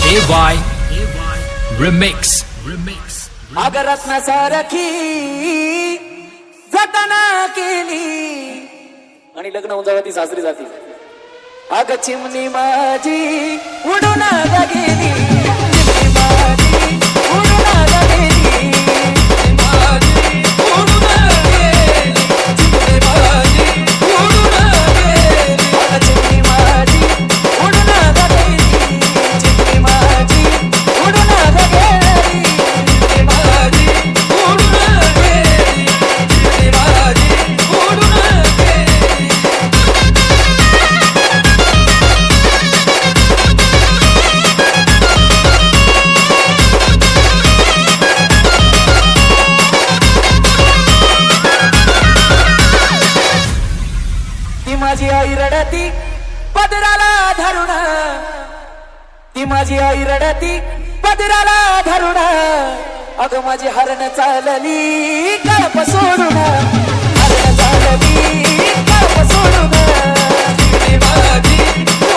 AY Remix. अगर रत्नासारखी जतना केली आणि लग्न होऊन जावं ती सासरी जाती. अग चिमणी माझी उडून गेली, चिमणी माझी उडून गेली, माझी उडून गेली, चिमणी माझी उडून गेली. अग चिमणी माझी उडून गेली, चिमणी माझी उडून गेली, चिमणी माझी उडून गेली, चिमणी माझी उडून गेली. ती माझी आई रडती पदराला धरुण, ती माझी आई रडती पदराला धरुण. अगं माझी हरण चालली कळप सोडून, हरण चालली कळप सोडून. चिमणी माझी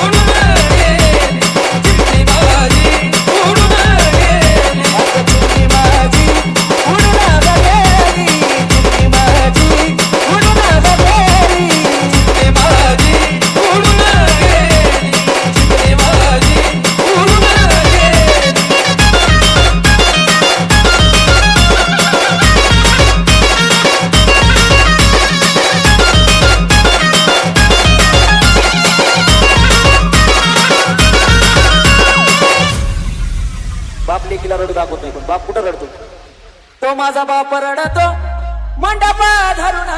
उडून गेली, चिमणी माझी उडून गेली. अगं चिमणी माझी उडून गेली, चिमणी माझी उडून गेली, चिमणी माझी उडून गेली, चिमणी माझी उडून गेली. बाप लेकीला रडू दाखवत नाही, पण बाप कुठं रडतो? तो माझा बाप रडतो मंडपा धरुण,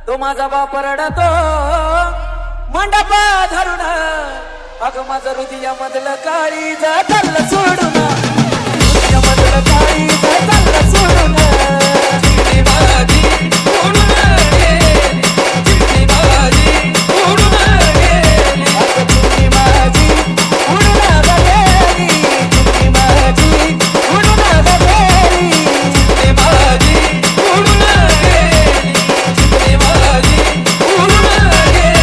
तो माझा बाप रडतो मंडपा धरुण. अगं माझं हृदयामधलं काळी चाललं सोडून, हृदयामधलं काळी चाललं सोडून. चिमणी माझी उडून गेली, चिमणी माझी उडून गेली. अगं चिमणी माझी उडून गेली, चिमणी माझी उडून गेली, चिमणी माझी उडून गेली, चिमणी माझी उडून गेली.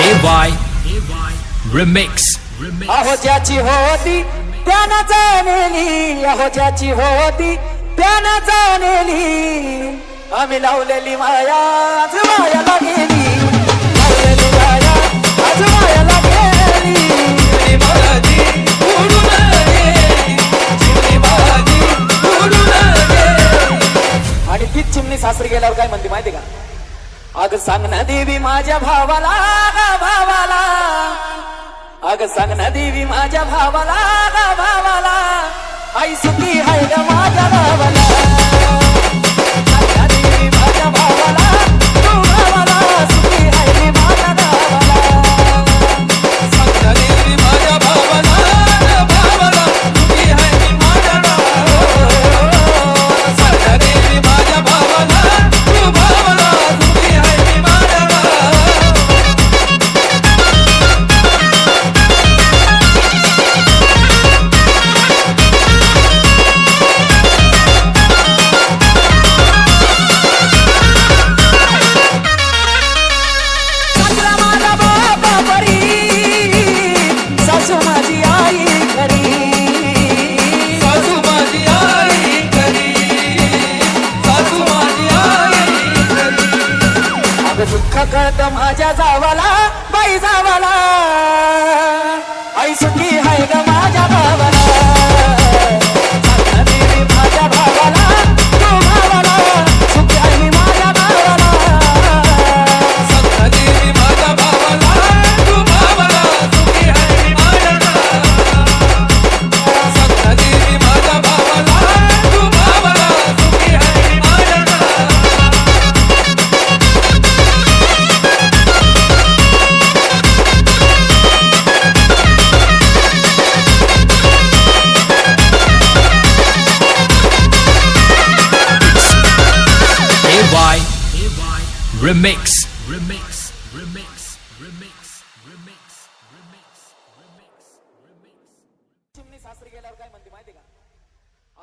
AY Remix. अहो ज्याची होती त्यानं जाणली, अहो ज्याची होती त्यानं जाणली. आम्ही लावलेली माया आज मायाला गेली, लावलेली माया आज मायाला गेली. चिमणी माझी उडून गेली, चिमणी माझी उडून गेली. आणि तीच चिमणी सासरी गेल्यावर काय म्हणते माहिती का? अग सांग ना देवी माझ्या भावाला, भावाला. अग सांग ना देवी माझ्या भावाला, भावाला. आई सुखी आहे ग माझ्या भावाला. सांग ना देवी माझ्या भावाला, तू भावाला. सुखी आहे मी माझ्या भावाला. सांग ना देवी माझ्या भावाला, भावाला. सुखी आहे मी माझ्या भावाला. सांग ना देवी माझ्या भावाला, तू भावाला. सुखी आहे मी माझ्या भावाला. सासरा माझा बाबा परी, सासू माझी आई घरी, सासू माझी आई घरी, सासू माझी आई घरी. अगं दुःख कळत माझ्या जावाला, बाई जावाला. आई सुखी आहे ग माझ्या भावाला. सांग ना देवी माझ्या भावाला, तू भावाला. सुखी आहे मी माझ्या भावाला. सांग ना देवी माझ्या भावाला, तू भावाला. सुखी आहे मी माझ्या भावाला. सांग ना देवी माझ्या भावाला, तू भावाला. सुखी आहे मी माझ्या भावाला. AY Remix. सासरी गेल्यावर काय म्हणते माहिती का?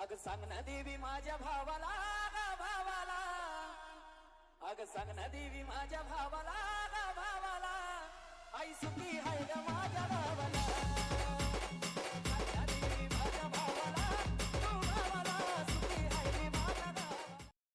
अग सांग ना देवी माझ्या भावाला भावाला, अग सांग ना देवी माझ्या भावाला भावाला,